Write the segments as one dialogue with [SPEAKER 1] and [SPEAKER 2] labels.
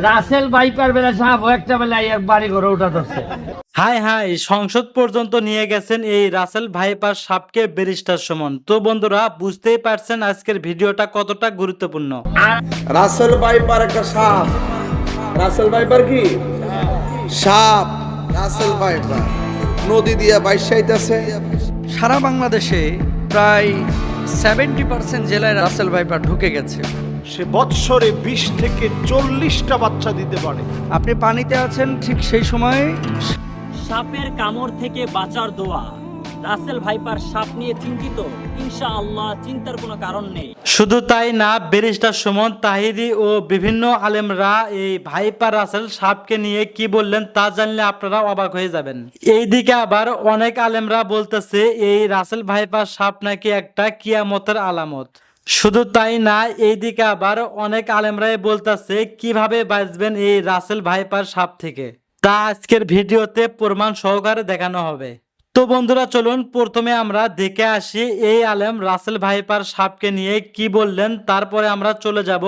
[SPEAKER 1] Russell viper বেলা সাহেব একটা বেলা এক বাড়ি ঘরে উঠা ধরছে।
[SPEAKER 2] হাই হাই, সংসদ পর্যন্ত নিয়ে গেছেন এই রাসেল ভাইপার সাপকে ব্যারিস্টার সুমন। তো বন্ধুরা, বুঝতেই পারছেন আজকের ভিডিওটা কতটা গুরুত্বপূর্ণ।
[SPEAKER 3] রাসেল ভাইপার একটা সাপ। রাসেল ভাইপার কি সাপ? রাসেল ভাইপার নদী দিয়া বাইশাইতেছে।
[SPEAKER 4] সারা বাংলাদেশে প্রায় 70% জেলায় রাসেল ভাইপার ঢুকে গেছে।
[SPEAKER 5] সে বৎসরে 20 থেকে 40টা বাচ্চা দিতে পারে।
[SPEAKER 4] আপনি পানিতে আছেন, ঠিক সেই সময়
[SPEAKER 6] সাপের কামড় থেকে বাঁচার দোয়া। রাসেল ভাইপার সাপ নিয়ে চিন্তিত? ইনশাআল্লাহ চিন্তার কোনো কারণ নেই।
[SPEAKER 2] শুধু তাই না, ব্যারিস্টার সুমন তাহিরি ও বিভিন্ন আলেমরা এই ভাইপার রাসেল সাপকে নিয়ে কি বললেন তা জানলে আপনারা অবাক হয়ে যাবেন। এইদিকে আবার অনেক আলেমরা বলতেছে এই রাসেল ভাইপার সাপ নাকি একটা কিয়ামতের আলামত। শুধু তাই না, এইদিকে আবার অনেক আলেমরাই বলতেছে কিভাবে বাঁচবেন এই রাসেল ভাইপার সাপ থেকে, তা আজকের ভিডিওতে প্রমাণ সহকারে দেখানো হবে। তো বন্ধুরা, চলুন প্রথমে আমরা দেখে আসি এই আলেম রাসেল ভাইপার সাপকে নিয়ে কি বললেন, তারপরে আমরা চলে যাব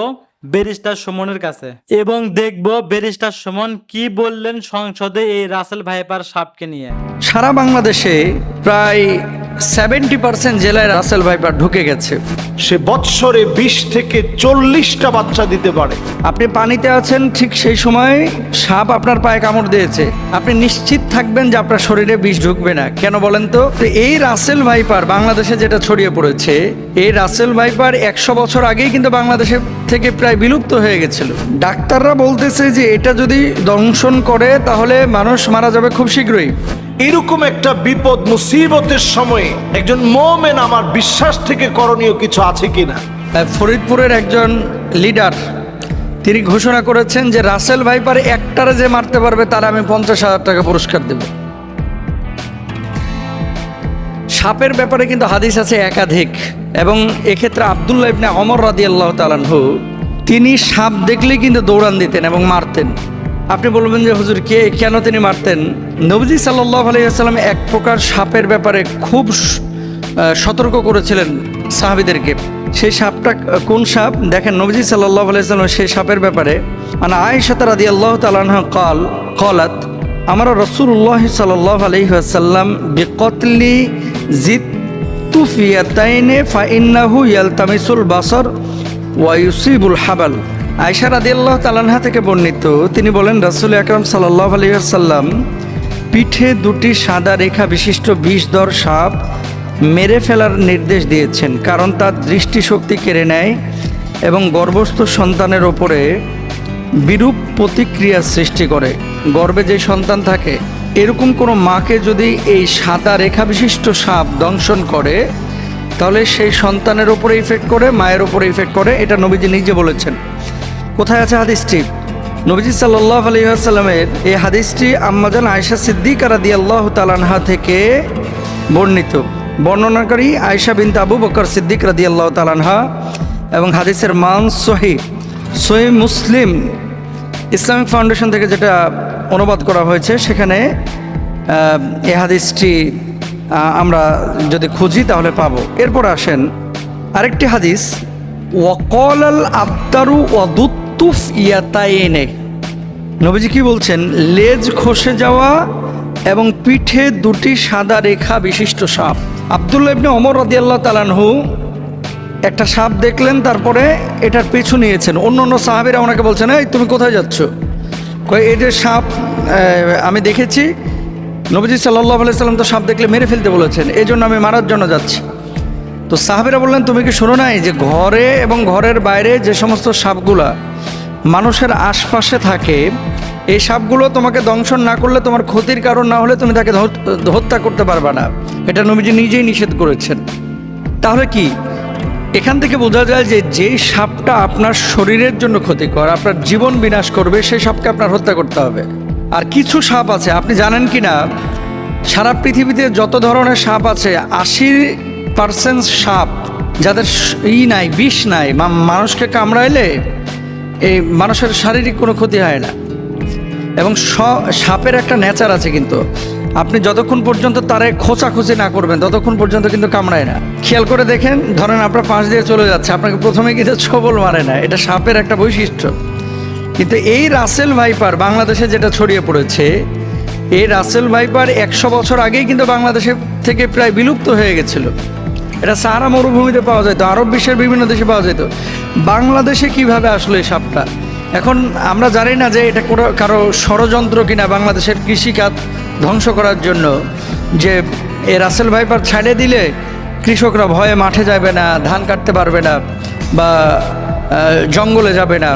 [SPEAKER 2] ব্যারিস্টার সুমনের কাছে এবং দেখব ব্যারিস্টার সুমন কি বললেন সংসদে এই রাসেল ভাইপার সাপকে নিয়ে।
[SPEAKER 4] সারা বাংলাদেশে প্রায় 70% জেলায় রাসেল ভাইপার ঢুকে গেছে।
[SPEAKER 5] সে বৎসরে 20 থেকে 40টা বাচ্চা দিতে পারে।
[SPEAKER 4] আপনি পানিতে আছেন, ঠিক সেই সময় সাপ আপনার পায়ে কামড় দিয়েছে। আপনি নিশ্চিত থাকবেন যে আপনার শরীরে বিষ ঢুকবে না। কেন বলেন তো? এই রাসেল ভাইপার বাংলাদেশে যেটা ছড়িয়ে পড়েছে, এই রাসেল ভাইপার 100 বছর আগেই কিন্তু বাংলাদেশে থেকে প্রায় বিলুপ্ত হয়ে গেছিল। ডাক্তাররা বলতেছে যে এটা যদি দংশন করে তাহলে মানুষ মারা যাবে খুব শীঘ্রই।
[SPEAKER 5] এরকম একটা বিপদ মুসিবতের সময়ে একজন মুমিন আমার বিশ্বাস থেকে করণীয় কিছু আছে কিনা।
[SPEAKER 4] ফরিদপুরের একজন লিডার তিনি ঘোষণা করেছেন যে রাসেল ভাইপার একটারে যে মারতে পারবে তার আমি 50,000 টাকা পুরস্কার দেব। সাপের ব্যাপারে কিন্তু হাদিস আছে একাধিক, এবং এক্ষেত্রে আব্দুল্লাহ ইবনে ওমর রাদিয়াল্লাহু তাআলা আনহু তিনি সাপ দেখলেই কিন্তু দৌড়ান দিতেন এবং মারতেন। আপনি বলবেন যে হুজুর কেন তিনি মারতেন? নবীজি সাল্লাল্লাহু আলাইহি ওয়াসাল্লাম এক প্রকার সাপের ব্যাপারে খুব সতর্ক করেছিলেন সাহাবীদেরকে। সেই সাপটা কোন সাপ দেখেন, নবীজি সাল্লাল্লাহু আলাইহি ওয়াসাল্লাম সেই সাপের ব্যাপারে আনা আয়েশা রাদিয়াল্লাহু তাআলা আনহা قالت আমরা রাসূলুল্লাহ সাল্লাল্লাহু আলাইহি ওয়াসাল্লাম বিকতলি জিতুফিয়াতাইনে ফাইন্নাহু ইয়ালতামিসুল বাসর ওয়া ইউসিবুল হাবাল। আয়েশা রাদিয়াল্লাহু তাআলা আনহা থেকে বর্ণিত, তিনি বলেন রাসূল আকরাম সাল্লাল্লাহু আলাইহি ওয়াসাল্লাম পিঠে দুটি সাদা রেখা বিশিষ্ট বিষধর সাপ মেরে ফেলার নির্দেশ দিয়েছেন, কারণ তার দৃষ্টিশক্তি কেড়ে নেয় এবং গর্ভস্থ সন্তানের ওপরে বিরূপ প্রতিক্রিয়া সৃষ্টি করে। গর্ভে যে সন্তান থাকে এরকম কোনো মাকে যদি এই সাদা রেখা বিশিষ্ট সাপ দংশন করে তাহলে সেই সন্তানের ওপরে ইফেক্ট করে, মায়ের ওপরে ইফেক্ট করে। এটা নবীজি নিজে বলেছেন। কোথায় আছে হাদিসটি? নবীজি সাল্লাল্লাহু আলাইহি ওয়াসাল্লামের এই হাদিসটি আম্মাজান আয়েশা সিদ্দিকা রাদিয়াল্লাহু তাআলা আনহা থেকে বর্ণিত। বর্ণনাকারী আয়েশা বিনতে আবু বকর সিদ্দিক রাদিয়াল্লাহু তাআলা আনহা, এবং হাদিসের মান সহিহ মুসলিম ইসলামিক ফাউন্ডেশন থেকে যেটা অনুবাদ করা হয়েছে, সেখানে এই হাদিসটি আমরা যদি খুঁজি তাহলে পাবো। এরপর আসেন আরেকটি হাদিস, ওয়াকালাল আবতারু ওয়াদুতুফ ইয়াতাইনে। নবীজি কি বলছেন? লেজ খসে যাওয়া এবং পিঠে দুটি সাদা রেখা বিশিষ্ট সাপ। আব্দুল্লাহ ইবনে ওমর রাদিয়াল্লাহু তাআলা আনহু একটা সাপ দেখলেন, তারপরে এটার পিছু নিয়েছেন। অন্য অন্য সাহাবীরা ওনাকে বলছেন, এই তুমি কোথায় যাচ্ছ? এই যে সাপ আমি দেখেছি, নবীজি সাল্লাল্লাহু আলাইহি সাল্লাম তো সাপ দেখলে মেরে ফেলতে বলেছেন, এই জন্য আমি মারার জন্য যাচ্ছি। তো সাহাবীরা বললেন, তুমি কি শোনো নাই যে ঘরে এবং ঘরের বাইরে যে সমস্ত সাপগুলা মানুষের আশপাশে থাকে, এই সাপগুলো তোমাকে দংশন না করলে, তোমার ক্ষতির কারণ না হলে তুমি তাকে হত্যা করতে পারবে না। এটা নবীজি নিজেই নিষেধ করেছেন। তাহলে কি এখান থেকে বোঝা যায় যে যেই সাপটা আপনার শরীরের জন্য ক্ষতিকর, আপনার জীবন বিনাশ করবে, সেই সাপকে আপনার হত্যা করতে হবে। আর কিছু সাপ আছে, আপনি জানেন কি না, সারা পৃথিবীতে যত ধরনের সাপ আছে 80% সাপ যাদের নাই, বিষ নাই, মানুষকে কামড়াইলে এই মানুষের শারীরিক কোনো ক্ষতি হয় না। এবং সাপের একটা নেচার আছে, কিন্তু আপনি যতক্ষণ পর্যন্ত তারে খোঁচাখুচি না করবেন ততক্ষণ পর্যন্ত কিন্তু কামড়ায় না। খেয়াল করে দেখেন, ধরেন আপনার পাশ দিয়ে চলে যাচ্ছে, আপনাকে প্রথমে কিন্তু ছোবল মারে না, এটা সাপের একটা বৈশিষ্ট্য। কিন্তু এই রাসেল ভাইপার বাংলাদেশে যেটা ছড়িয়ে পড়েছে, এই রাসেল ভাইপার 100 বছর আগেই কিন্তু বাংলাদেশে থেকে প্রায় বিলুপ্ত হয়ে গেছিল। এটা সাহারা মরুভূমিতে পাওয়া যেত, আরব বিশ্বের বিভিন্ন দেশে পাওয়া যেত। বাংলাদেশে কিভাবে আসলো এই সাপটা? এখন আমরা জানি না যে এটা কোনো কারো ষড়যন্ত্র কিনা বাংলাদেশের কৃষিখাত ধ্বংস করার জন্য, যে এই রাসেল ভাইপার ছাড়ে দিলে কৃষকরা ভয়ে মাঠে যাবে না, ধান কাটতে পারবে না বা জঙ্গলে যাবে না,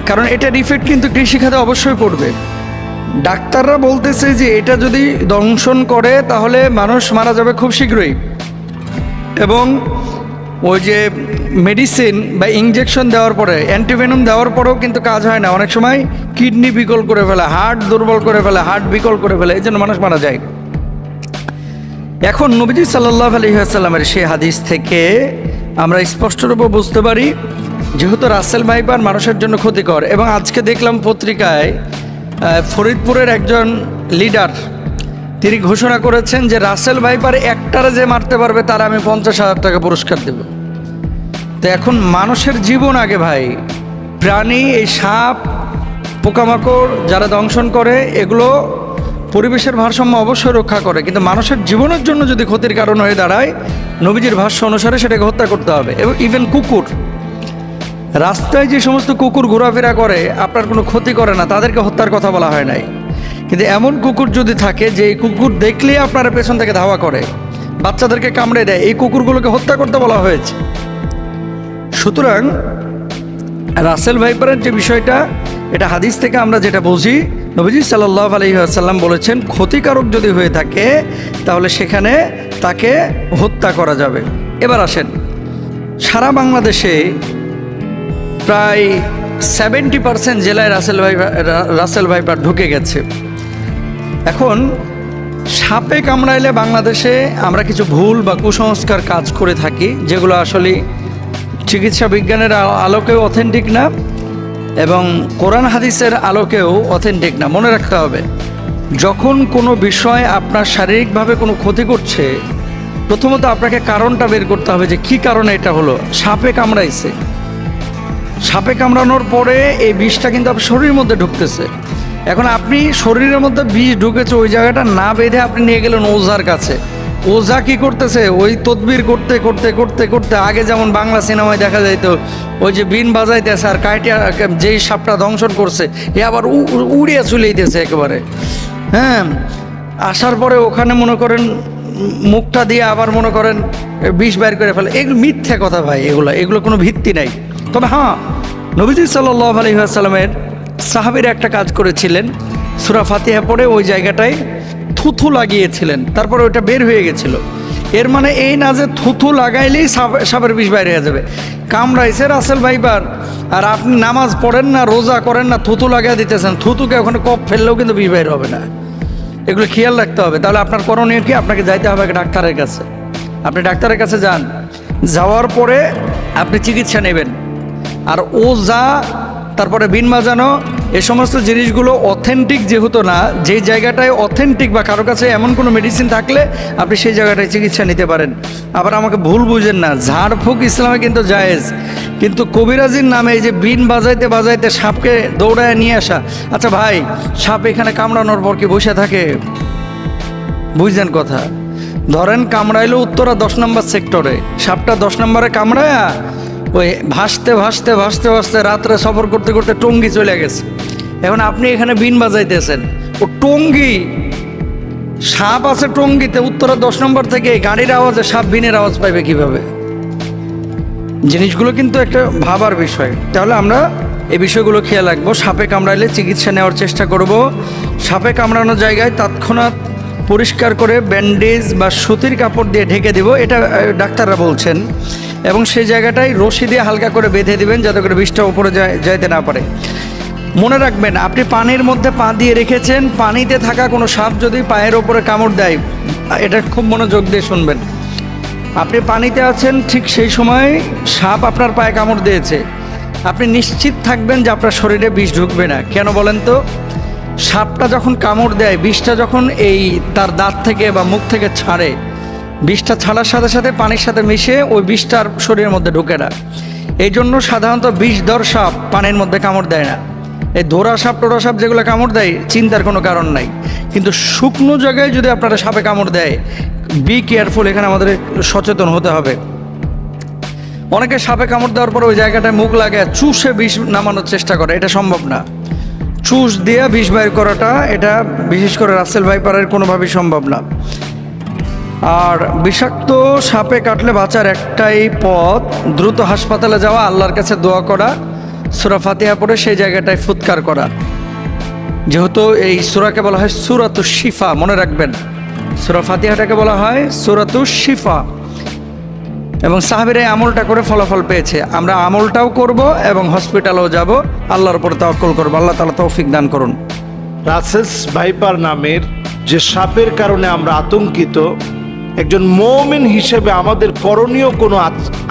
[SPEAKER 4] কারণ এটার ইফেক্ট কিন্তু কৃষিখাতে অবশ্যই পড়বে। ডাক্তাররা বলতেছে যে এটা যদি দংশন করে তাহলে মানুষ মারা যাবে খুব শীঘ্রই, এবং ওই যে মেডিসিন বা ইঞ্জেকশন দেওয়ার পরে, অ্যান্টিভেনম দেওয়ার পরেও কিন্তু কাজ হয় না। অনেক সময় কিডনি বিকল করে ফেলে, হার্ট দুর্বল করে ফেলে, হার্ট বিকল করে ফেলে, এই জন্য মানুষ মারা যায়। এখন নবীজি সাল্লাল্লাহু আলাইহি ওয়াসাল্লামের সেই হাদিস থেকে আমরা স্পষ্টরূপে বুঝতে পারি যেহেতু রাসেল ভাইপার মানুষের জন্য ক্ষতিকর। এবং আজকে দেখলাম পত্রিকায় ফরিদপুরের একজন লিডার তিনি ঘোষণা করেছেন যে রাসেল ভাইপার একটারে যে মারতে পারবে তার আমি 50,000 টাকা পুরস্কার দেব। তো এখন মানুষের জীবন আগে ভাই, প্রাণী এই সাপ পোকামাকড় যারা দংশন করে এগুলো পরিবেশের ভারসাম্য অবশ্যই রক্ষা করে, কিন্তু মানুষের জীবনের জন্য যদি ক্ষতির কারণ হয়ে দাঁড়ায় নবীজির ভাষ্য অনুসারে সেটাকে হত্যা করতে হবে। এবং ইভেন কুকুর, রাস্তায় যে সমস্ত কুকুর ঘোরাফেরা করে আপনার কোনো ক্ষতি করে না, তাদেরকে হত্যার কথা বলা হয় নাই। কিন্তু এমন কুকুর যদি থাকে যে এই কুকুর দেখলেই আপনারা পেছন থেকে ধাওয়া করে, বাচ্চাদেরকে কামড়ে দেয়, এই কুকুরগুলোকে হত্যা করতে বলা হয়েছে। সুতরাং রাসেল ভাইপারের যে বিষয়টা, এটা হাদিস থেকে আমরা যেটা বুঝি, নবীজি সাল্লাল্লাহু আলাইহি ওয়াসাল্লাম বলেছেন ক্ষতিকারক যদি হয়ে থাকে তাহলে সেখানে তাকে হত্যা করা যাবে। এবার আসেন, সারা বাংলাদেশে প্রায় 70% জেলায় রাসেল ভাইপার ঢুকে গেছে। এখন সাপে কামড়াইলে বাংলাদেশে আমরা কিছু ভুল বা কুসংস্কার কাজ করে থাকি, যেগুলো আসলে চিকিৎসা বিজ্ঞানের আলোকেও অথেন্টিক না এবং কোরআন হাদিসের আলোকেও অথেন্টিক না। মনে রাখতে হবে, যখন কোনো বিষয় আপনার শারীরিকভাবে কোনো ক্ষতি করছে, প্রথমত আপনাকে কারণটা বের করতে হবে যে কী কারণে এটা হলো। সাপে কামড়াইছে, সাপে কামড়ানোর পরে এই বিষটা কিন্তু আপনার শরীরের মধ্যে ঢুকতেছে। এখন আপনি শরীরের মধ্যে বিষ ঢুকেছে, ওই জায়গাটা না বেঁধে আপনি নিয়ে গেলেন ওঝার কাছে। ওঝা কি করতেছে, ওই তদবির করতে করতে করতে করতে, আগে যেমন বাংলা সিনেমায় দেখা যাইতো ওই যে বিন বাজাইতেছে আর কাইটিয়া যেই সাপটা দংশন করছে এ আবার উড়িয়ে চুলেইতেছে একেবারে। হ্যাঁ, আসার পরে ওখানে মনে করেন মুখটা দিয়ে আবার মনে করেন বিষ বাইর করে ফেলে। এগুলো মিথ্যা কথা ভাই, এগুলো কোনো ভিত্তি নাই। তবে হ্যাঁ, নবীজি সাল্লাল্লাহু আলাইহি ওয়াসাল্লামের সাহাবীরা একটা কাজ করেছিলেন, সূরা ফাতিহা পড়ে ওই জায়গাটায় থুথু লাগিয়েছিলেন, তারপরে ওটা বের হয়ে গেছিল। এর মানে এই না যে থুথু লাগাইলেই সাপের বিষ বাইরে হয়ে যাবে। কামড়াইছে রাসেল ভাইপার আর আপনি নামাজ পড়েন না, রোজা করেন না, থুথু লাগিয়ে দিতেছেন, থুতুকে ওখানে কপ ফেললেও কিন্তু বিষ বাইর হবে না। এগুলো খেয়াল রাখতে হবে। তাহলে আপনার করণীয় কি? আপনাকে যাইতে হবে ডাক্তারের কাছে। আপনি ডাক্তারের কাছে যান, যাওয়ার পরে আপনি চিকিৎসা নেবেন। আর ওঝা, তারপরে বিন বাজানো, এ সমস্ত জিনিসগুলো অথেন্টিক যেহেতু না, যে জায়গাটায় অথেন্টিক বা কারো কাছে এমন কোনো মেডিসিন থাকলে আপনি সেই জায়গাটায় চিকিৎসা নিতে পারেন। আবার আমাকে ভুল বুঝেন না, ঝাড়ফুঁক ইসলামে কিন্তু জায়েজ, কিন্তু কবিরাজির নামে এই যে বিন বাজাইতে বাজাইতে সাপকে দৌড়ায় নিয়ে আসা। আচ্ছা ভাই, সাপ এখানে কামড়ানোর পর কি বসে থাকে? বুঝলেন কথা? ধরেন কামড়াইলো উত্তরা 10 নম্বর সেক্টরে, সাপটা 10 নম্বরে কামড়ায়া ওই ভাসতে ভাসতে ভাসতে ভাসতে রাত্রে সফর করতে করতে টঙ্গী চলে গেছে। এখন আপনি এখানে বিন বাজাইতেছেন, ও টঙ্গী, সাপ আছে টঙ্গীতে, উত্তরা 10 নম্বর থেকে গাড়ির আওয়াজে সাপ বিনের আওয়াজ পাইবে কিভাবে? জিনিসগুলো কিন্তু একটা ভাবার বিষয়। তাহলে আমরা এই বিষয়গুলো খেয়াল রাখবো। সাপে কামড়াইলে চিকিৎসা নেওয়ার চেষ্টা করব। সাপে কামড়ানোর জায়গায় তৎক্ষণাৎ পরিষ্কার করে ব্যান্ডেজ বা সুতির কাপড় দিয়ে ঢেকে দেব, এটা ডাক্তাররা বলছেন। এবং সেই জায়গাটায় রশি দিয়ে হালকা করে বেঁধে দিবেন যাতে করে বিষটা উপরে যাইতে না পারে। মনে রাখবেন, আপনি পানির মধ্যে পা দিয়ে রেখেছেন, পানিতে থাকা কোনো সাপ যদি পায়ের ওপরে কামড় দেয়, এটা খুব মনোযোগ দিয়ে শুনবেন। আপনি পানিতে আছেন, ঠিক সেই সময় সাপ আপনার পায়ে কামড় দিয়েছে, আপনি নিশ্চিত থাকবেন যে আপনার শরীরে বিষ ঢুকবে না। কেন বলেন তো? সাপটা যখন কামড় দেয়, বিষটা যখন এই তার দাঁত থেকে বা মুখ থেকে ছাড়ে, বিষটা ছাড়ার সাথে সাথে পানির সাথে মিশে ওই বিষটার শরীরের মধ্যে ঢুকে না। এই জন্য সাধারণত বিষধর সাপ পানির মধ্যে কামড় দেয় না। এই ধোরা সাপ টোরা সাপ যেগুলো কামড় দেয় চিন্তার কোনো কারণ নাই, কিন্তু শুকনো জায়গায় যদি আপনারা সাপে কামড় দেয়, বি কেয়ারফুল, এখানে আমাদের সচেতন হতে হবে। অনেকে সাপে কামড় দেওয়ার পর ওই জায়গাটায় মুখ লাগে চুষে বিষ নামানোর চেষ্টা করে, এটা সম্ভব না। চুষ দিয়ে বিষ বাইর করাটা এটা বিশেষ করে রাসেল ভাইপারের কোনোভাবেই সম্ভব না। আর বিষাক্ত সাপে কাটলে বাঁচার একটাই পথ, দ্রুত হাসপাতালে যাওয়া, আল্লাহর কাছে দোয়া করা, সূরা ফাতিহা পড়ে সেই জায়গাটায় ফুৎকার করা। যেহেতু এই সূরাকে বলা হয় সূরাতুশ শিফা, মনে রাখবেন সূরা ফাতিহাটাকে বলা হয় সূরাতুশ শিফা। এবং সাহাবীরা এই আমলটা করে ফলাফল পেয়েছে। আমরা আমলটাও করব এবং হসপিটালেও যাব, আল্লাহর উপর তাওয়াক্কুল করব। আল্লাহ তাআলা তৌফিক দান করুন।
[SPEAKER 5] রাসেলস ভাইপার নামের যে সাপের কারণে আমরা আতঙ্কিত, একজন মুমিন হিসেবে আমাদের করণীয় কোনো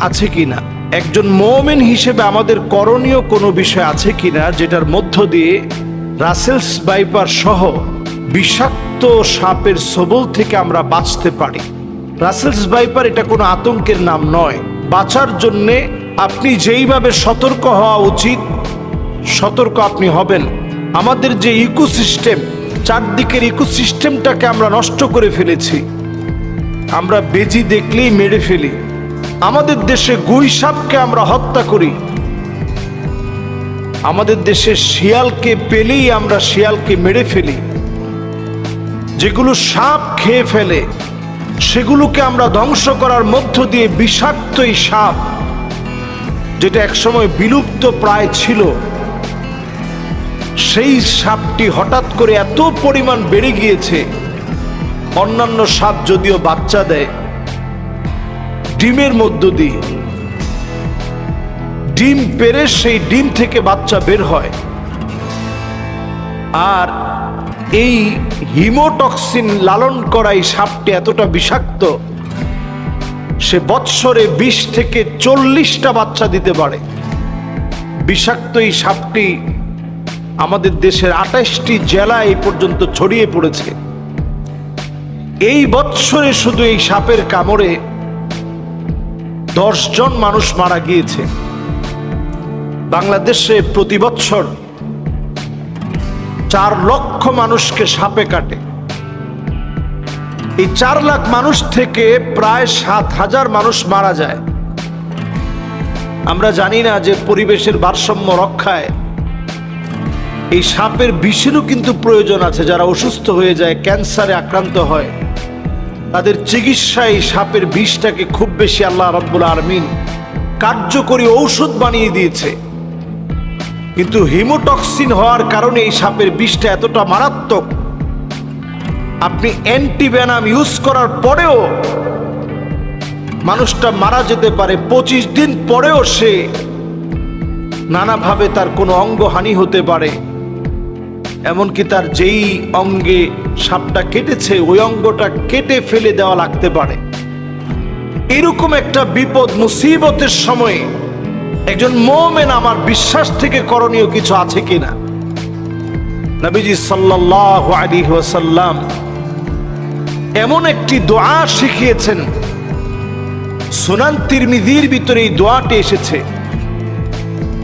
[SPEAKER 5] আছে কিনা, একজন মুমিন হিসেবে আমাদের করণীয় কোনো বিষয় আছে কিনা, যেটার মধ্য দিয়ে রাসেলস ভাইপার সহ বিষাক্ত সাপের ছোবল থেকে আমরা বাঁচতে পারি। রাসেলস ভাইপার এটা কোনো আতঙ্কের নাম নয়। বাঁচার জন্যে আপনি যেইভাবে সতর্ক হওয়া উচিত সতর্ক আপনি হবেন। আমাদের যে ইকোসিস্টেম, চারদিকের ইকোসিস্টেমটাকে আমরা নষ্ট করে ফেলেছি। আমরা বেজি দেখলেই মেরে ফেলি। আমাদের দেশে গুই সাপকে আমরা হত্যা করি। আমাদের দেশে শিয়ালকে পেলেই আমরা শিয়ালকে মেরে ফেলি। যেগুলো সাপ খেয়ে ফেলে সেগুলোকে আমরা ধ্বংস করার মধ্য দিয়ে বিষাক্ত এই সাপ, যেটা একসময় বিলুপ্ত প্রায় ছিল, সেই সাপটি হঠাৎ করে এত পরিমাণ বেড়ে গিয়েছে। অন্যান্য সাপ যদিও বাচ্চা দেয় ডিমের মধ্য দিয়ে, ডিম পেড়ে সেই ডিম থেকে বাচ্চা বের হয়। আর এই হিমোটক্সিন লালন করা এই সাপটি এতটা বিষাক্ত, সে বৎসরে 20 থেকে 40টা বাচ্চা দিতে পারে। বিষাক্ত এই সাপটি আমাদের দেশের 28টি জেলায় এই পর্যন্ত ছড়িয়ে পড়েছে। এই বৎসরে শুধু এই সাপের কামড়ে 10 জন মানুষ মারা গিয়েছে। বাংলাদেশে প্রতি বছর 4 লক্ষ মানুষকে সাপে কাটে। এই 4 লাখ মানুষ থেকে প্রায় 7,000 মানুষ মারা যায়। আমরা জানি না যে পরিবেশের ভারসাম্য রক্ষায় এই সাপের বিষেরও কিন্তু প্রয়োজন আছে। যারা অসুস্থ হয়ে যায়, ক্যান্সারে আক্রান্ত হয়, তাদের চিকিৎসায় এই সাপের বিষটাকে খুব বেশি আল্লাহ রাব্বুল আলামিন কার্যকরী ঔষধ বানিয়ে দিয়েছে। কিন্তু হিমোটক্সিন হওয়ার কারণে এই সাপের বিষটা এতটা মারাত্মক, আপনি অ্যান্টিভেনাম ইউজ করার পরেও মানুষটা মারা যেতে পারে। 25 দিন পরেও সে নানাভাবে তার কোনো অঙ্গহানি হতে পারে। এমনকি তার যেই অঙ্গে সাপটা কেটেছে ওই অঙ্গটা কেটে ফেলে দেওয়া লাগতে পারে। এরকম একটা বিপদ মুসিবতের সময়ে একজন মুমিন আমার বিশ্বাস থেকে করণীয় কিছু আছে কিনা। নবীজি সাল্লাল্লাহু আলাইহি ওয়াসাল্লাম এমন একটি দোয়া শিখিয়েছেন, সুনান তিরমিজির ভিতরে এই দোয়াটি এসেছে,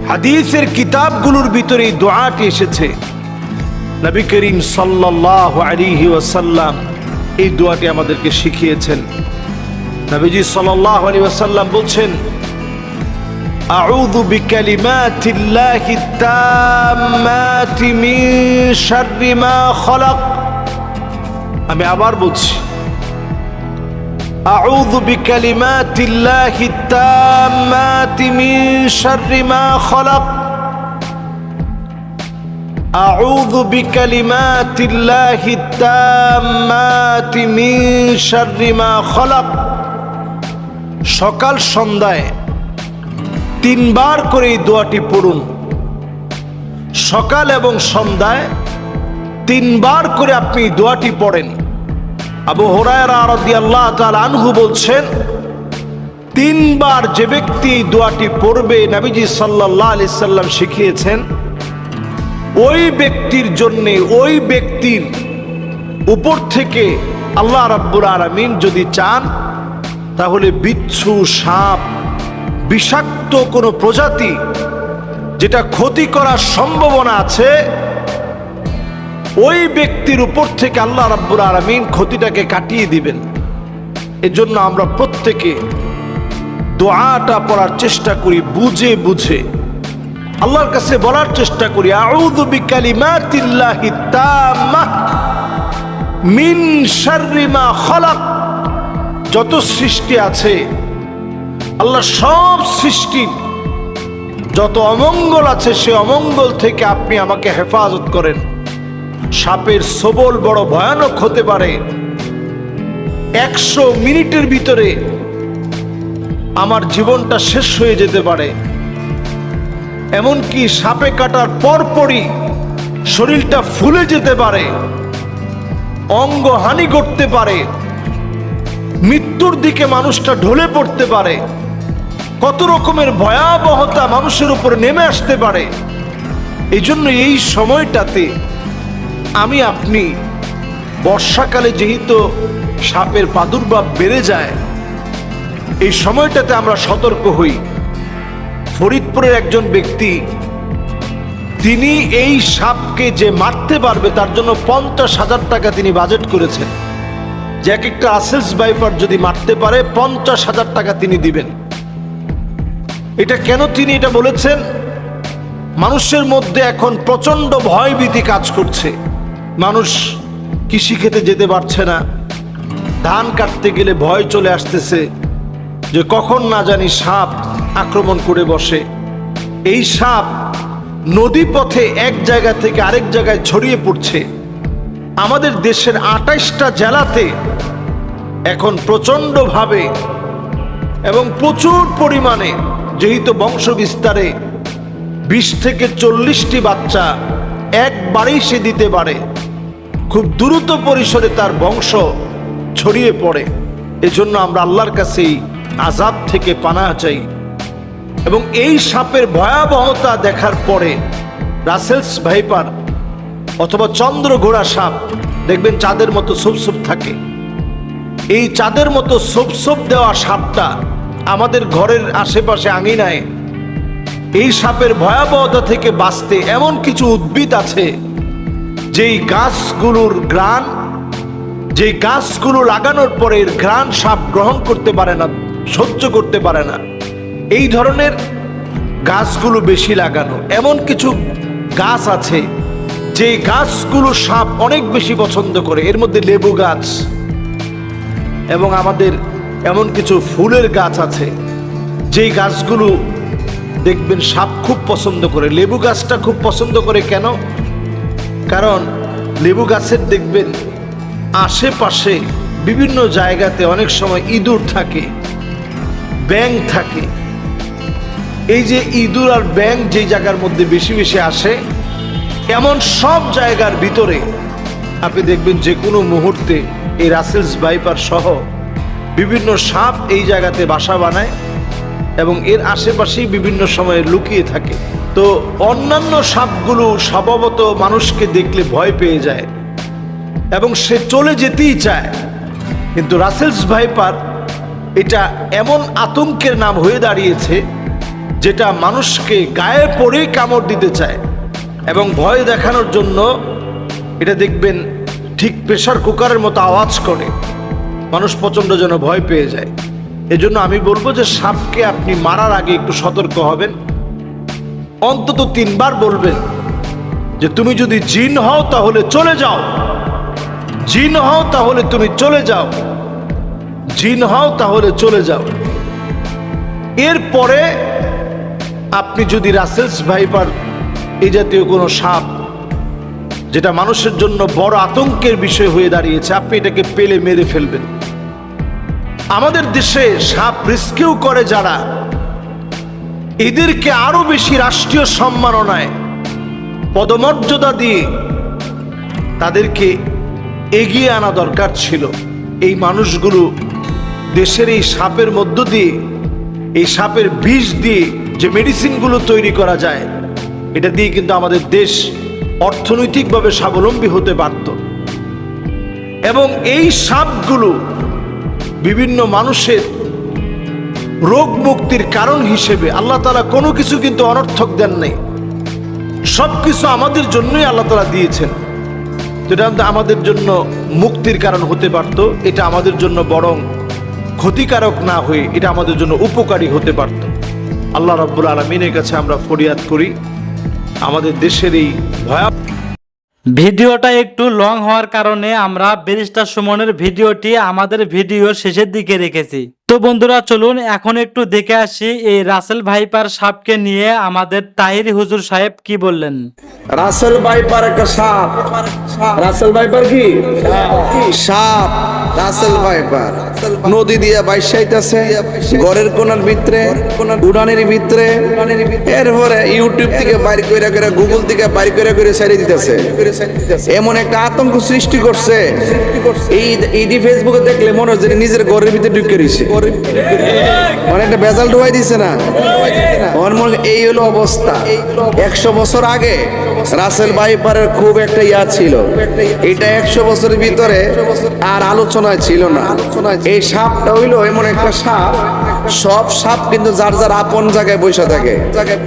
[SPEAKER 5] হাদিসের কিতাবগুলোর ভিতরে এই দোয়াটি এসেছে। নবী করিম সাল্লাল্লাহু আলাইহি ওয়াসাল্লাম এই দোয়াটি আমাদেরকে শিখিয়েছেন। নবীজি সাল্লাল্লাহু আলাইহি ওয়াসাল্লাম বলছেন, আউযু বিকালিমাতিল্লাহি তাম্মাতি মিন শাররি মা খালাক। আমি আবার বলছি, আউযু বিকালিমাতিল্লাহি তাম্মাতি মিন শাররি মা খালাক। আউযু বিকালিমাতিল্লাহি তাম্মাতি মিন শাররি মা খালাক। সকাল সন্ধ্যায় 3 বার করে এই দোয়াটি পড়ুন। সকাল এবং সন্ধ্যায় 3 বার করে আপনি এই দোয়াটি পড়েন। আবু হুরায়রা রাদিয়াল্লাহু তাআলা আনহু বলছেন, 3 বার যে ব্যক্তি এই দোয়াটি পড়বে, নবীজি সাল্লাল্লাহু আলাইহি সাল্লাম শিখিয়েছেন, ওই ব্যক্তির জন্য, ওই ব্যক্তির উপর থেকে আল্লাহ রাব্বুল আলামিন যদি চান তাহলে বিচ্ছু, সাপ, বিষাক্ত কোনো প্রজাতি যেটা ক্ষতি করার সম্ভাবনা আছে, ওই ব্যক্তির উপর থেকে আল্লাহ রাব্বুল আলামিন ক্ষতিটাকে কাটিয়ে দিবেন। এজন্য আমরা প্রত্যেকে দোয়াটা পড়ার চেষ্টা করি, বুঝে বুঝে আল্লাহর কাছে বলার চেষ্টা করি, আউযু বিকালিমাতিল্লাহি তাম্মাহ মিন শাররি মা খালাক। যত সৃষ্টি আছে, আল্লাহ সব সৃষ্টির যত অমঙ্গল আছে, সে অমঙ্গল থেকে আপনি আমাকে হেফাজত করেন। সাপের ছোবল বড় ভয়ানক হতে পারে। 100 মিনিটের ভিতরে আমার জীবনটা শেষ হয়ে যেতে পারে। এমনকি সাপে কাটার পরপরই শরীরটা ফুলে যেতে পারে, অঙ্গহানি ঘটতে পারে, মৃত্যুর দিকে মানুষটা ঢলে পড়তে পারে। কত রকমের ভয়াবহতা মানুষের উপর নেমে আসতে পারে। এই জন্য এই সময়টাতে আমি আপনি, বর্ষাকালে যেহেতু সাপের প্রাদুর্ভাব বেড়ে যায়, এই সময়টাতে আমরা সতর্ক হই। ফরিদপুরের একজন ব্যক্তি, তিনি এই সাপকে যে মারতে পারবে তার জন্য 50,000 টাকা তিনি বাজেট করেছেন, যে এক একটা রাসেলস ভাইপার যদি মারতে পারে 50,000 টাকা তিনি দিবেন। এটা কেন তিনি এটা বলেছেন? মানুষের মধ্যে এখন প্রচন্ড ভয়ভীতি কাজ করছে। মানুষ কৃষি খেতে যেতে পারছে না, ধান কাটতে গেলে ভয় চলে আসতেছে যে কখন না জানি সাপ আক্রমণ করে বসে। এই সাপ নদী পথে এক জায়গা থেকে আরেক জায়গায় ছড়িয়ে পড়ছে। আমাদের দেশের 28টা জেলাতে এখন প্রচন্ডভাবে এবং প্রচুর পরিমাণে, যেহেতু বংশ বিস্তারে 20 থেকে 40টি বাচ্চা একবারেই সে দিতে পারে, খুব দ্রুত পরিসরে তার বংশ ছড়িয়ে পড়ে। এজন্য আমরা আল্লাহর কাছে এই আযাব থেকে পানাহ চাই। এবং এই সাপের ভয়াবহতা দেখার পরে রাসেলস ভাইপার অথবা চন্দ্রঘোড়া সাপ দেখবেন চাঁদের মতো সুপ থাকে। এই চাঁদের মতো সুপ দেওয়া সাপটা আমাদের ঘরের আশেপাশে আঙিনায়, এই সাপের ভয়াবহতা থেকে বাঁচতে এমন কিছু উদ্ভিদ আছে, যেই গাছগুলোর ঘ্রাণ, যেই গাছগুলো লাগানোর পরে এর ঘ্রাণ সাপ গ্রহণ করতে পারে না, সহ্য করতে পারে না। এই ধরনের গাছগুলো বেশি লাগানো। এমন কিছু গাছ আছে যে গাছগুলো সাপ অনেক বেশি পছন্দ করে। এর মধ্যে লেবু গাছ এবং আমাদের এমন কিছু ফুলের গাছ আছে যেই গাছগুলো দেখবেন সাপ খুব পছন্দ করে। লেবু গাছটা খুব পছন্দ করে কেন? কারণ লেবু গাছের দেখবেন আশেপাশে বিভিন্ন জায়গাতে অনেক সময় ইঁদুর থাকে, ব্যাঙ থাকে। এই যে ইঁদুর আর ব্যাঙ যে জায়গার মধ্যে বেশি বেশি আসে, এমন সব জায়গার ভিতরে আপনি দেখবেন যে কোনো মুহূর্তে এই রাসেলস ভাইপার সহ বিভিন্ন সাপ এই জায়গাতে বাসা বানায় এবং এর আশেপাশেই বিভিন্ন সময়ে লুকিয়ে থাকে। তো অন্যান্য সাপগুলো স্বভাবত মানুষকে দেখলে ভয় পেয়ে যায় এবং সে চলে যেতেই চায়, কিন্তু রাসেলস ভাইপার এটা এমন আতঙ্কের নাম হয়ে দাঁড়িয়েছে যেটা মানুষকে গায়ে পড়েই কামড় দিতে চায় এবং ভয় দেখানোর জন্য এটা দেখবেন ঠিক প্রেসার কুকারের মতো আওয়াজ করে, মানুষ প্রচণ্ড যেন ভয় পেয়ে যায়। এজন্য আমি বলবো যে সাপকে আপনি মারার আগে একটু সতর্ক হবেন। অন্তত 3 বার বলবেন যে তুমি যদি জিন হও তাহলে চলে যাও, জিন হও তাহলে তুমি চলে যাও, জিন হও তাহলে চলে যাও। এরপরে আপনি যদি রাসেলস ভাইপার এই জাতীয় কোনো সাপ যেটা মানুষের জন্য বড় আতঙ্কের বিষয় হয়ে দাঁড়িয়েছে, আপনি এটাকে পেলে মেরে ফেলবেন। আমাদের দেশে সাপ রেস্কিউ করে যারা, এদেরকে আরো বেশি রাষ্ট্রীয় সম্মাননায় পদমর্যাদা দিয়ে তাদেরকে এগিয়ে আনা দরকার ছিল। এই মানুষগুলো দেশের এই সাপের মধ্য দিয়ে, এই সাপের বিষ দিয়ে যে মেডিসিনগুলো তৈরি করা যায়, এটা দিয়ে কিন্তু আমাদের দেশ অর্থনৈতিকভাবে স্বাবলম্বী হতে পারত। এবং এই সাপগুলো বিভিন্ন মানুষের রোগ মুক্তির কারণ হিসেবে আল্লাহ তাআলা কোনো কিছু কিন্তু অনর্থক দেন নাই। সবকিছু আমাদের জন্যই আল্লাহ তাআলা দিয়েছেন। যেটা আমাদের জন্য মুক্তির কারণ হতে পারত, এটা আমাদের জন্য বরং ক্ষতিকারক না হয়ে এটা আমাদের জন্য উপকারী হতে পারত। আল্লাহ রাব্বুল আলামিনের কাছে আমরা ফরিয়াদ করি আমাদের দেশের এই ভয়াবহ
[SPEAKER 2] ভিডিওটা একটু লং হওয়ার কারণে আমরা ব্যারিস্টার সুমনের ভিডিওটি আমাদের ভিডিওর শেষের দিকে রেখেছি। তো বন্ধুরা চলুন এখন একটু দেখে আসি এই রাসেল ভাইপার সাপকে নিয়ে আমাদের তাহিরি হুজুর সাহেব কি বললেন।
[SPEAKER 3] রাসেল ভাইপার একটা সাপ। রাসেল ভাইপার কি সাপ? রাসেল ভাইপার নদী দিয়ে বাইসাইতেছে ঘরের কোনার ভিতরে, উড়ানের ভিতরে, এরপরে ইউটিউব থেকে বাইর করে করে, গুগল থেকে বাইর করে করে ছেড়ে দিতেছে। এমন একটা আতঙ্ক সৃষ্টি করছে, এই ফেসবুকে দেখলে মনে হচ্ছে নিজের ঘরের ভিতরে ঢুকে রয়েছে, মানে একটা বেজাল ঢুকাই দিছে না। এই হলো অবস্থা। 100 বছর আগে রাসেল ভাইপারের খুব একটা ইয়া ছিল, এটা 100 বছরের ভিতরে আর আলোচনায় ছিল না। এই সাপটা হইলো এমন একটা সাপ, সব সাপ কিন্তু যার যার আপন জায়গায় বসে থাকে,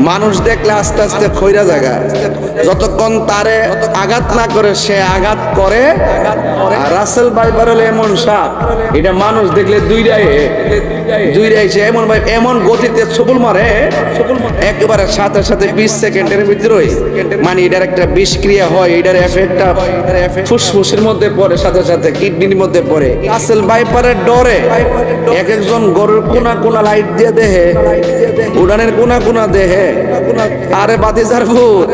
[SPEAKER 3] মানুষ দেখলে আস্তে আস্তে খইরা জায়গা, যতক্ষণ তারে আঘাত না করে সে আঘাত করে। আর রাসেল ভাইপার হলো এমন সাপ, এটা মানুষ দেখলে দুইটাই সে এমন ভাই এমন গতিতে ছবল মারে, একেবারে সাথে সাথে 20 সেকেন্ডের ভিতরে, মানে এটার একটা বিষক্রিয়া হয়, এটার এফেক্টটা ফুসফুসের মধ্যে পড়ে, সাথে সাথে কিডনির মধ্যে পড়ে। রাসেল ভাইপারের ডরে এক একজন গরুর কোনা কোনা লাইট দিয়ে দেহে, উড়ানের কোনা কোনা দেহে। আরে বাতি জারফুর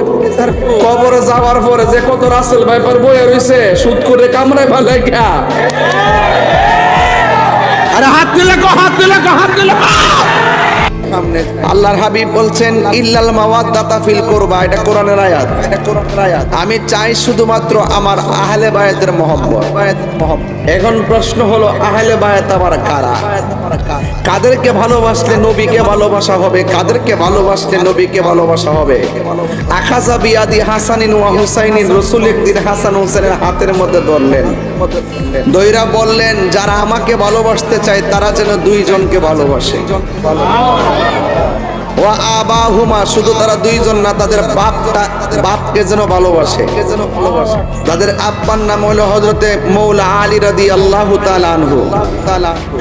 [SPEAKER 3] কবরে যাওয়ার পরে যে কত রাসেল ভাইপার বয়ে রইছে সুদ করে কামড়ায় ভালাই গা। আরে হাত দিলে আল্লাহর হাবিব বলছেন ইল্লাল মাওয়াদ্দাতা ফিল কুরবা, এটা কোরআনের আয়াত। আমি চাই শুধুমাত্র আমার আহলে বায়াতের মহব্বত। এখন প্রশ্ন হলো আহলে বায়াত আবার কারা? কাদেরকে ভালোবাসলে নবীকে ভালোবাসা হবে? কাদেরকে ভালোবাসলে নবীকে ভালোবাসা হবে? আখাযা বিয়াদি হাসানিন ওয়া হুসাইনিন, রাসূল একদিন হাসান হুসাইনের হাতের মধ্যে ধরলেন, দইরা বললেন যারা আমাকে ভালোবাসতে চায় তারা যেন দুইজনকে ভালোবাসে। ওয়া আবাহুমা, শুধু তারা দুইজন না, তাদের বাপকে যেন ভালোবাসে। তাদের আব্বার নাম হলো হযরতে মৌলা আলী রাদিয়াল্লাহু তাআলা আনহু।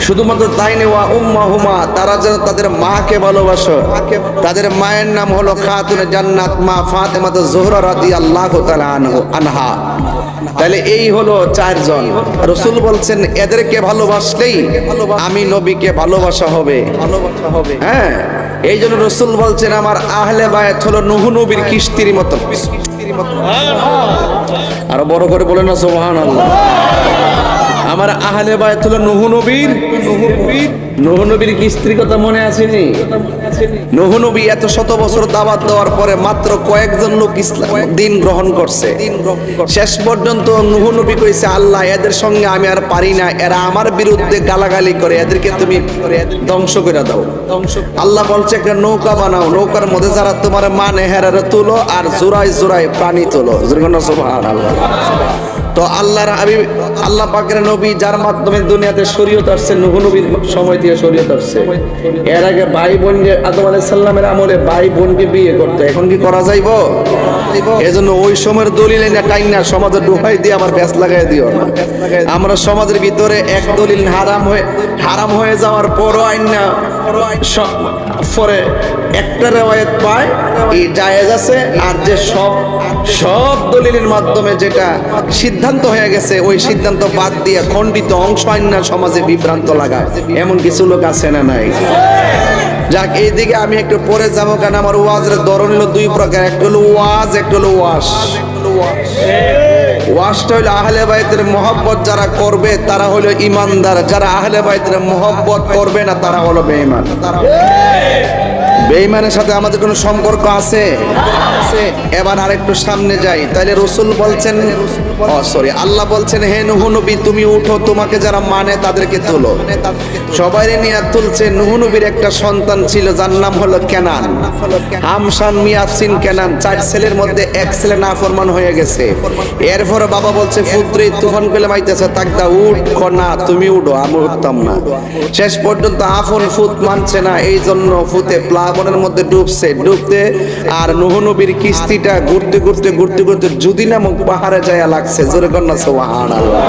[SPEAKER 3] শুধুমাত্র তাই নয়, ওয়া উম্মাহুমা, তারা যেন তাদের মাকে ভালোবাসে। তাদের মায়ের নাম হলো খাতুনে জান্নাত মা ফাতেমা জোহরা রাদিয়াল্লাহু তাআলা আনহা। তাহলে এই হলো চারজন। রাসূল বলছেন এদেরকে ভালোবাসলেই আমি নবীকে ভালোবাসা হবে। হ্যাঁ, এই জন্য রাসূল বলছেন আমার আহলে বায়াত হলো নূহ নবীর কিস্তির মতো। আর বড় করে বলেন না সুবহানাল্লাহ। আমার আহলে বায়াত হলো নূহ নবীর কিস্তির কথা মনে আসেনি? নূহ নবী এত শত বছর দাওয়াত দেওয়ার পরে মাত্র কয়েকজন লোক ইসলাম দিন গ্রহণ করছে। শেষ পর্যন্ত নূহ নবী কইছে আল্লাহ এদের সঙ্গে আমি আর পারি না, এরা আমার বিরুদ্ধে গালাগালি করে, এদেরকে তুমি ধ্বংস করে দাও। আল্লাহ বলছে একটা নৌকা বানাও, নৌকার মধ্যে যারা তোমার মানে হেরারে তুলো আর জোড়ায় জোড়ায় প্রাণী তোলো। সুবহানাল্লাহ। তো আল্লাহ পাকের নবী যার মাধ্যমে দুনিয়াতে শরীয়ত আসছে, নূহ নবীর সময় থেকে শরীয়ত আসছে। এর আগে ভাই বোন আদম আলাইহিস সালামের আমলে ভাই বোনকে বিয়ে করতে, এখন কি করা যাইব? এজন্য ওই সময়ের দলিল এনে টাইনা সমাজে ঢুকাই দিয়ে আবার ব্যাস লাগাই দিও না। আমরা সমাজের ভিতরে এক দলিল হারাম হয়ে যাওয়ার পরও আইনা পরে একটা রিওয়ায়াত পায় এই জায়েজ আছে, আর যে সব দলিলের মাধ্যমে যেটা সিদ্ধান্ত হয়ে গেছে ওই সিদ্ধান্ত বাদ দিয়ে খণ্ডিত অংশ আইনা সমাজে বিভ্রান্ত লাগায়, এমন কিছু লোক আছে না নাই? যাক, এইদিকে আমি একটু পরে যাবো, কারণ আমার ওয়াজের ধরন হলো দুই প্রকার, একটা হলো ওয়াজ, একটা হলো ওয়াশ। ওয়াশটা হলো আহলে বাইতের মহব্বত যারা করবে তারা হলো ইমানদার, যারা আহলে বাইতের মহব্বত করবে না তারা হলো বেঈমান। বেঈমানের সাথে আমাদের কোনো সম্পর্ক আছে? এবার আরেকটু সামনে যাই, তাহলে রাসূল বলছেন, আল্লাহ বলছেন হে নূহ নবী তুমি উঠো, তোমাকে যারা মানে তাদেরকে তোলো। সবাই নিয়ে তুলছে। নূহ নবীর একটা সন্তান ছিল যার নাম হলো কেনান। হামশান মিয়াফসিন কেনান, 4 ছেলের মধ্যে এক ছেলে নাফরমান হয়ে গেছে। এরপর বাবা বলছে পুত্রে তুফান পেলে মাইতেছে, তাকদা উঠ, না তুমি উঠো, আমি উঠতাম না। শেষ পর্যন্ত আফন ফুত মানছে না, এই জন্য ফুতে প্লাস প্লাবনের মধ্যে ডুবতে আর নূহ নবীর কিস্তিটা ঘুরতে ঘুরতে জুদি নামক পাহাড়ে যায় লাগছে। জোরে কন্যা সুবহানাল্লাহ।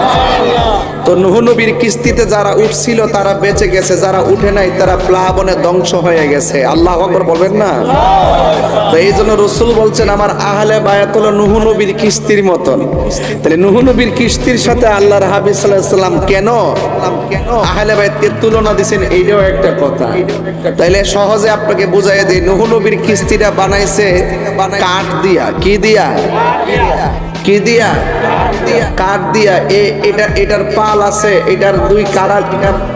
[SPEAKER 3] তো নূহ নবীর কিস্তিতে যারা উঠছিল তারা বেঁচে গেছে, যারা উঠে নাই তারা প্লাবনে ধ্বংস হয়ে গেছে। আল্লাহু আকবার বলবেন না? তো এই জন্য রাসূল বলছেন আমার আহলে বায়াত হলো নূহ নবীর কিস্তির মতন। তাহলে নূহ নবীর কিস্তির সাথে আল্লাহর হাবিব সাল্লাল্লাহু আলাইহি সাল্লাম কেন আহলে বায়াতকে তুলনা দিবেন, এইটাও একটা কথা। তাইলে সহজে আপনাকে বুঝাইয়া দেই, নূহ নবীর কিস্তিটা বানাইছে কাঠ দিয়া। কি দিয়া? কাঠ দিয়া। এটার পাল আছে, এটার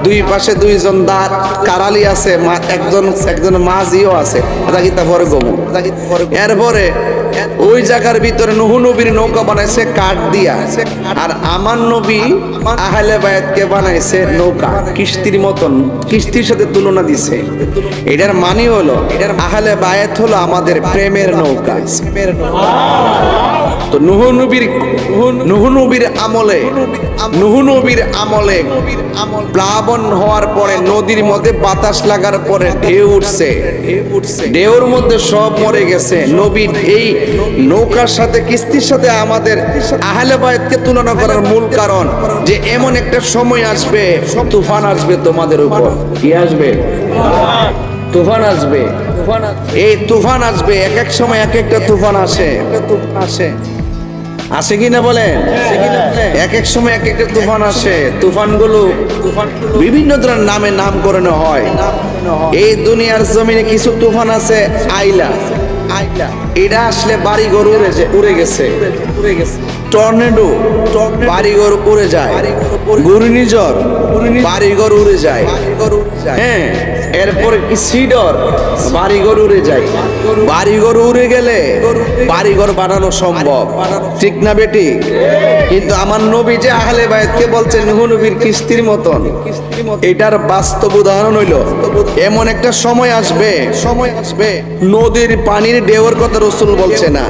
[SPEAKER 3] দুই পাশে দুইজন কারালি আছে, একজন মাঝিও আছে। এরপরে ওই জায়গার ভিতরে নূহ নবীর নৌকা বানাইছে কাঠ দিয়া, আর আমার নবী আহলে বায়াতকে বানাইছে নৌকা কিস্তির মতন, কিস্তির সাথে তুলনা দিছে। এটার মানে হলো আহলে বায়াত হলো আমাদের প্রেমের নৌকা। তো নূহ নবীর আমলে প্লাবন হওয়ার পরে নদীর মধ্যে বাতাস লাগার পরে ঢেউ উঠছে, ঢেউর মধ্যে সব মরে গেছে। নবী এই নৌকার সাথে কিস্তির সাথে আমাদের আহলে বায়াতকে তুলনা করার মূল কারণ যে এমন একটা সময় আসবে, তুফান আসবে তোমাদের উপর। কি আসবে? তুফান আসবে। এই তুফান আসবে, এক এক সময় এক একটা তুফান আসে কি না বলেন? এক এক সময় এক একটা তুফান আসে। তুফানগুলো বিভিন্ন ধরনের নামে নামকরণ হয়। এই দুনিয়ার জমিনে কিছু তুফান আছে আইলা, এটা আসলে বাড়িঘর উড়ে গেছে। টর্নেডো বাড়িঘর উড়ে যায়, ঘূর্ণিঝড় বাড়িঘর উড়ে যায়। হ্যাঁ, এরপরে কি সিডর বাড়িঘর উড়ে যায়। বাড়িঘর উড়ে গেলে বাড়িঘর বানানো সম্ভব, ঠিক না বেটি? কিন্তু আমার নবী যে আহলে বায়াতকে বলছেন নূহ নবীর কিস্তির মতন, এটার বাস্তব উদাহরণ হইল এমন একটা সময় আসবে নদীর পানির ঢেউর কথা রাসূল বলছে না,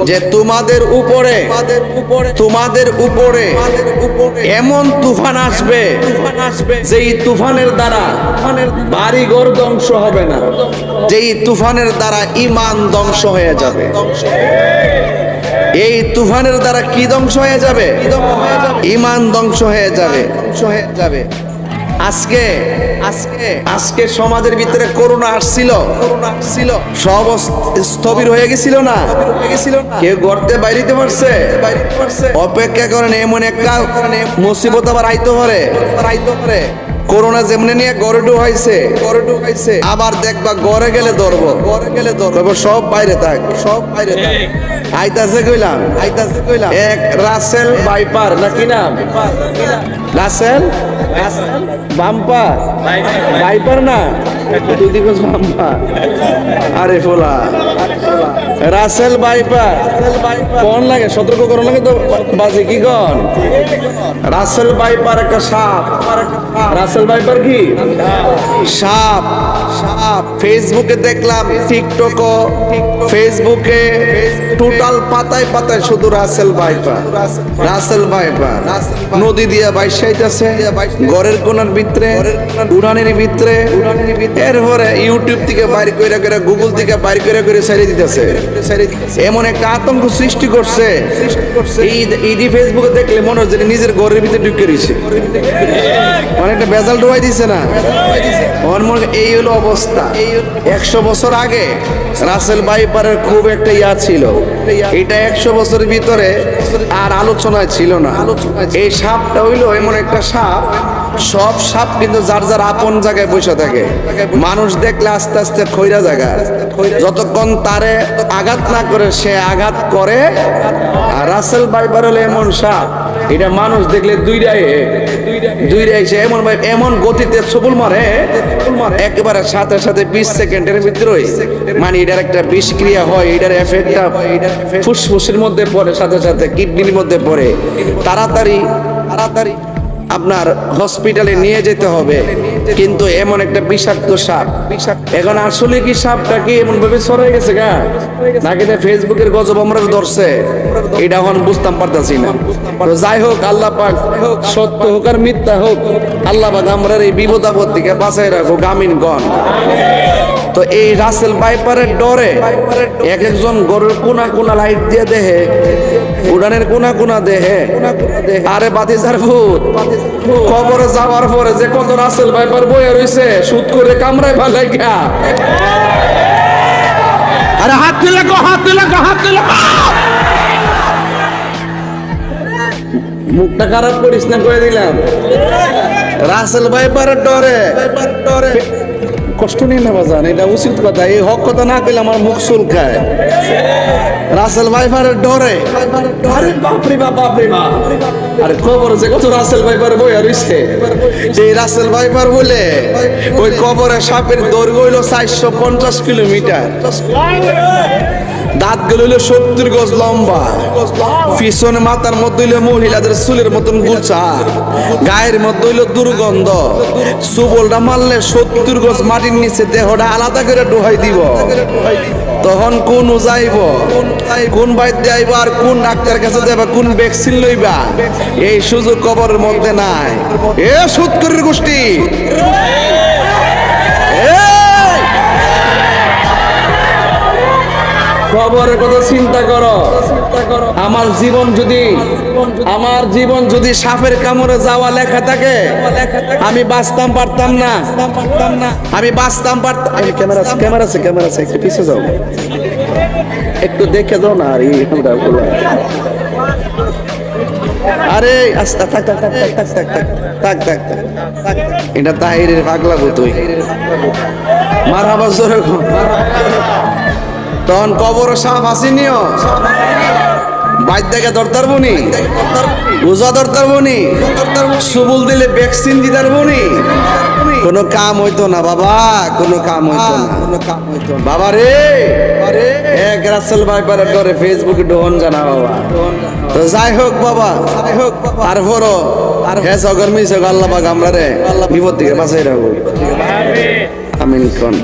[SPEAKER 3] যে তোমাদের উপরে এমন তুফান আসবে যেই তুফানের দ্বারা বাড়িঘর ধ্বংস হবে না, যেই তুফানের দ্বারা ঈমান ধ্বংস হয়ে যাবে। এই তুফানের দ্বারা কি ধ্বংস হয়ে যাবে? ঈমান ধ্বংস হয়ে যাবে। আজকে সমাজের ভিতরে করোনা আসছিল, সব স্থবির হয়ে গেছিল না? কেউ গর্তে বাইরিতে পারছে? অপেক্ষা করেন, এমন একটা মুসিবত আবার আইতে পারে। করোনা যেমনি নিয়ে গড়ে ঢুকাইছে, আবার দেখবা গড়ে গেলে ধরবো, সব বাইরে থাক। আইতাছে কইলাম এক রাসেল ভাইপার, নাকি নাম? রাসেল বাম্পার ভাইপার না, তুই দিবস বাম্পার। আরে ফোলা রাসেল ভাইপার কোন লাগে? সতর্ক করো লাগে তো বাজে কি কন? রাসেল ভাইপার একটা সাপ। রাসেল ভাইপার কি? সাপ। ফেসবুকে দেখলাম, টিকটকও, ফেসবুকে টোটাল পাতায় শুধু রাসেল ভাইপার। নদী দিয়া বাইসাইতেছে ঘরের কোনার ভিতরে, উড়ানের ভিতরে। এরপরে ইউটিউব থেকে বাইর করে, গুগল থেকে বাইর করে ছেড়ে দিতেছে। এমন একটা আতঙ্ক সৃষ্টি করছে, এই ফেসবুকে দেখলে মনে হচ্ছে নিজের ঘরের ভিতরে ঢুকে রয়েছে, অনেকটা বেজাল ঢোয়াই দিছে না? এই হলো অবস্থা। 100 বছর আগে রাসেল ভাইপারের খুব একটা ছিল, এটা 100 বছরের ভিতরে আর আলোচনায় ছিল না। এই সাপটা হইলো এমন একটা সাপ, সব সাপ কিন্তু যার যার আপন জায়গায় বসে থাকে। মানুষ দেখলে আস্তে আস্তে খৈরা জায়গা, যতক্ষণ তারে আঘাত না করে সে আঘাত করে। আর রাসেল ভাইপার হলো এমন সাপ, এটা মানুষ দেখলে দুইটাই সে এমন গতিতে ছবল মারে, একেবারে সাথে 20 সেকেন্ডের ভিতরে মানে এটার একটা বিষক্রিয়া হয়, এটার এফেক্টটা ফুসফুসের মধ্যে পড়ে, সাথে কিডনির মধ্যে পড়ে। তাড়াতাড়ি আপনার হসপিটালে নিয়ে যেতে হবে। কিন্তু এমন একটা বিষাক্ত সাপ। এখন আসলে কি সাপটা কি এমন ভাবে ছড়াই গেছে গা, নাকি ফেসবুকের গজব আমরা ধরছে, এটা এখন বুঝতাম পারতাছি না। তো যাই হোক, আল্লাহ পাক সত্য হোক আর মিথ্যা হোক, আল্লাহ পাক আমরা এই বিপদ আপদ থেকে বাঁচাই রাখো, আমিনগণ। তো এই রাসেল ভাইপারের ডরে এক একজন গরুর কোনা কোনা লাইট দিয়ে দেহে, উড়ানের কোনা কোনা দেহে। আরে বাতিজার ভূত, কবরে যাওয়ার পরে যে কত রাসেল ভাইপার বয়ে রইছে, সুদ করে কামড়ায় ভালাই গা। আরে হাত তুলে গো, হাত তুলে গো, হাত তুলে গো। মুখটা খারাপ করিস না, কয়ে দিলাম। রাসেল ভাইপারের ডরে কষ্ট নিয়ে না বাজান, এটা উচিত কথা। এই হক কথা না কইলে আমার মুখ চুলকায়। রাসেল ভাইপারের ডরে, আরে বাপরে বাপ, বাপরে বাপ। আরে খবর যে কত রাসেল ভাইপার বইয়া রইছে, এই রাসেল ভাইপার বলে ওই কবরে সাপের দৈর্ঘ্য হইল 450 কিলোমিটার, দাঁত গুলো হইলো 70 গজ লম্বা, পিছনে মাথার মধ্যে হইলো মহিলাদের চুলের মতন গুছা, গায়ের মধ্যে হইলো দুর্গন্ধ, সুবলটা মারলে 70 গজ মাটির নিচে দেহটা আলাদা করে ডুহাই দিব। তখন কোন যাইব, কোন বাইতে আইব, আর কোন ডাক্তার কাছে যাবা, কোন ভ্যাকসিন লইবা, এই সুযোগ কবরের মধ্যে নাই। এ সুৎকরের গোষ্ঠী, খবরের কথা চিন্তা করো। আমার জীবন যদি সাপের কামড়ে যাওয়া লেখা থাকে, আমি বাঁচতাম পারতাম না, আমি বাঁচতাম পারতাম। ক্যামেরা আছে, একটু পিছিয়ে যাও, একটু দেখে যাও না। আর আরে আস্তে থাক থাক থাক থাক থাক থাক থাক থাক, এটা তাহিরের পাগলা তুই মারহাবা জোরে। তখন কবর সাপ আসিনিও, বাইর দেখে দরতার বনি, রোজা দরতার বনি, সুবুল দিলে ভ্যাকসিন দিতার বনি, কোনো কাম হইতো না বাবা, কোনো কাম হইতো না, বাবা রে। এক রাসেল ভাইপারের ডরে ফেসবুকে ডোহন জানা বাবা। তো যাই হোক বাবা, তারপরও হে সগর মিস আল্লাহ পাক আমরা রে বিপদ থেকে বাঁচাই রাখবো, আমিন কোন।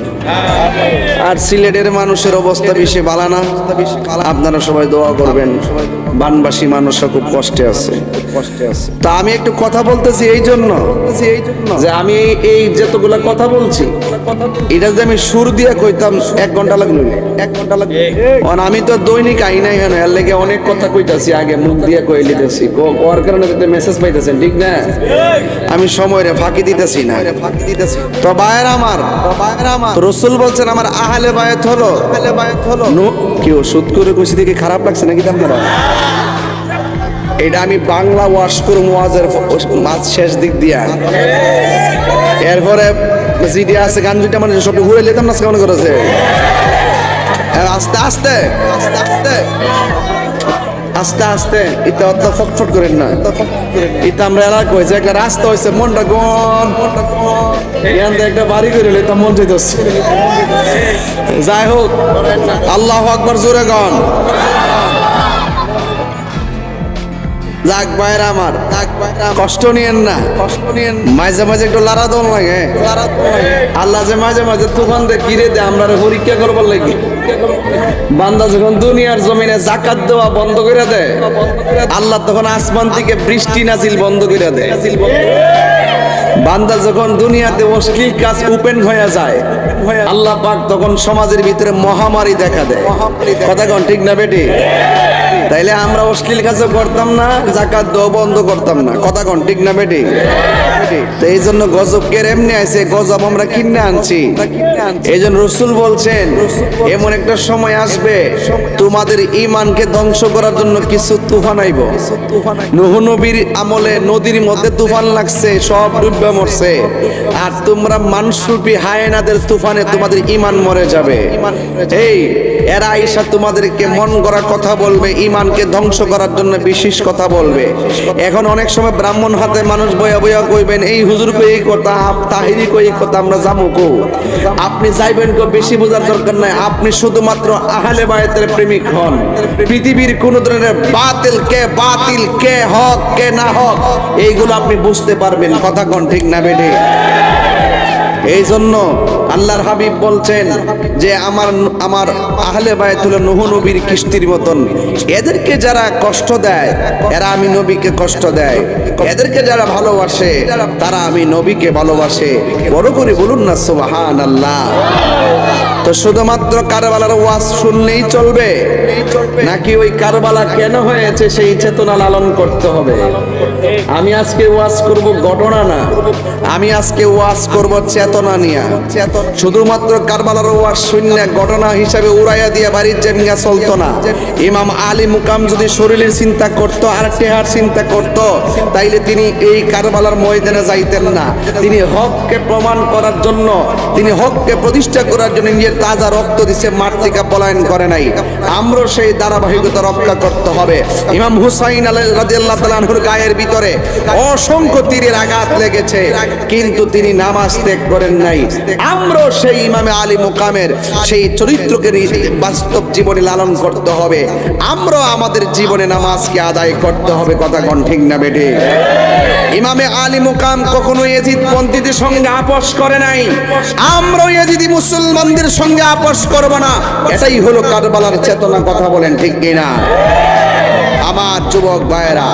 [SPEAKER 3] আর সিলেটের মানুষের অবস্থা বেশি ভালো না, আপনারা সবাই দোয়া করবেন। বানবাসী মানুষরা খুব কষ্টে আছে। তা আমি একটু কথা বলতেছি এই জন্য যে আমি এই যতগুলা কথা বলছি, এটা যে আমি সুর দিয়া কইতাম 1 ঘন্টা লাগলো, 1 ঘন্টা লাগলো। আমি তো দৈনিক আই নাই, এর লেগে অনেক কথা কইতাছি, আগে মুখ দিয়া কই লিতেছি, ওর কারণে মেসেজ পাইতেছেন, ঠিক না? আমি সময়ের ফাঁকি দিতেছি না। তো ভাইয়ের আমার, রসুল বলছেন আমার আহলে বায়াত হলো, কি ওষুধ করে কইছি দেখে খারাপ লাগছে নাকি আপনারা? এটা আমি বাংলা ওয়াশ করব ওয়াজের মাঝ শেষ দিক দিয়া। এরপরে জিডি আছে, গান দুইটা মানে সব ঘুরে লেতাম না, কেমন করেছে? আস্তে আস্তে আস্তে আস্তে আস্তে আস্তে, এটা অত ফটফট করেন না। এটা আমরা এলাকা হয়েছে, একটা রাস্তা হয়েছে, মনটা গন একটা বাড়ি করে তা মন যেতেছে। যাই হোক, আল্লাহু আকবার জোরে গন। যাক ভাইয়ের আমার, কষ্ট নিয়েন না, মাঝে মাঝে একটু লারা দন লাগে। আল্লাহ যে মাঝে মাঝে তুফান দে কিরে দে, আমরা পরীক্ষা করবার লাগে। বান্দা যখন দুনিয়ার জমিনে জাকাত দেওয়া বন্ধ করে দেয়, আল্লাহ তখন আসমান থেকে বৃষ্টি নাজিল বন্ধ করে দেয়। বান্দা যখন দুনিয়াতে অশ্লীল কাজ ওপেন হয়ে যায়, আল্লাহ পাক তখন সমাজের ভিতরে মহামারী দেখা দেয়। কথা কোন ঠিক না বেটি? তাইলে আমরা অশ্লীল কাজও করতাম না, জাকাত দেওয়া বন্ধ করতাম না। কথা কোন ঠিক না বেটি? তো এই জন্য গজব কে এমনি আছে, গজব আমরা কিনে আনছি। এই জন্য রসুল বলছেন এমন একটা সময় আসবে তোমাদের ঈমানকে ধ্বংস করার জন্য কিছু তুফান আইব। নূহ নবীর আমলে নদীর মধ্যে তুফান লাগছে, সব ডুবে মরছে, আর তোমরা মানুষরূপী হায়েনাদের তুফানে তোমাদের ঈমান মরে যাবে। এই এরা আইসা তোমাদেরকে মন গড়া কথা বলবে, ঈমানকে ধ্বংস করার জন্য বিশেষ কথা বলবে। এখন অনেক সময় ব্রাহ্মণ হাতে মানুষ বয়া বয়া কইবেন, এই হুজুর কই এই কথা, তাহিরি কই এই কথা, আমরা যাবো কো? আপনি যাইবেন কো, বেশি বোঝার দরকার নাই। আপনি শুধুমাত্র আহলে বায়াতের প্রেমিক হন। পৃথিবীর কোন ধরনের বাতিল কে হক কে না হক, এইগুলো আপনি বুঝতে পারবেন। কথা কোন ঠিক না বেঠে? এই জন্য আল্লাহর হাবিব বলছেন যে আমার আমার আহলে বায়ত হলো নূহ নবীর কিস্তির মতন। এদেরকে যারা কষ্ট দেয় এরা আমি নবীকে কষ্ট দেয়, এদেরকে যারা ভালোবাসে তারা আমি নবীকে ভালোবাসে। বড় করে বলুন না সুবহানাল্লাহ। তো শুধুমাত্র কারবালার ওয়াজ শুনলেই চলবে নাকি ওই কারবালা কেন হয়েছে সেই চেতনা লালন করতে হবে? আমি আজকে ওয়াজ করব ঘটনা না, আমি আজকে ওয়াজ করব চেতনা নিয়ে। শুধুমাত্র কারবালার ওয়াজ শূন্য ঘটনা হিসাবে উড়াইয়া দিয়ে বাড়ির জেমিয়া চলতো না। ইমাম আলী মুকাম যদি শরীরের চিন্তা করত আর টেহার চিন্তা করত তাইলে তিনি এই কারবালার ময়দানে যাইতেন না। তিনি হককে প্রমাণ করার জন্য, তিনি হককে প্রতিষ্ঠা করার জন্য নিজের তাজা রক্ত দিছে, মাঠ থেকে পলায়ন করে নাই। আমরা সেই ধারাবাহিকতা রক্ষা করতে হবে। ইমাম হুসাইন রাদিয়াল্লাহু তাআলা আনহুর গায়ের ভিতরে অসংখ্য তীরের আঘাত লেগেছে কিন্তু তিনি নামাজ ত্যাগ করেন নাই। আমরা সেই ইমামে আলী মুকামের সেই চরিত্রকে বাস্তব জীবনে লালন করতে হবে। আমরা আমাদের জীবনে নামাজকে আদায় করতে হবে। কথা কোন ঠিক না বেটে? ইমামে আলী মুকাম কখনো ইয়াজিদ পন্থীদের সঙ্গে আপোষ করে নাই। আমরা ইয়াজিদি মুসলমানদের সঙ্গে আপোষ করব না। এটাই হলো কারবালার চেতনা। কথা বলেন ঠিক কিনা? আমার যুবক ভাইরা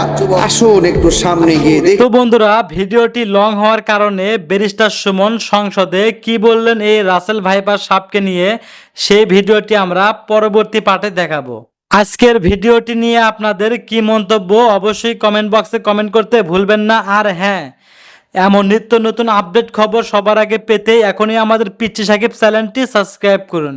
[SPEAKER 3] আসুন একটু সামনে গিয়ে দেখি।
[SPEAKER 2] তো বন্ধুরা, ভিডিওটি লং হওয়ার কারণে ব্যারিস্টার সুমন সংসদে কি বললেন এই রাসেল ভাইপার সাপকে নিয়ে, সেই ভিডিওটি আমরা পরবর্তী পার্টে দেখাবো। আজকের ভিডিওটি নিয়ে আপনাদের কি মন্তব্য অবশ্যই কমেন্ট বক্সে কমেন্ট করতে ভুলবেন না। আর হ্যাঁ, এমন নিত্য নতুন আপডেট খবর সবার আগে পেতে এখনই আমাদের পিচ্চি সাকিব চ্যানেলটি সাবস্ক্রাইব করুন।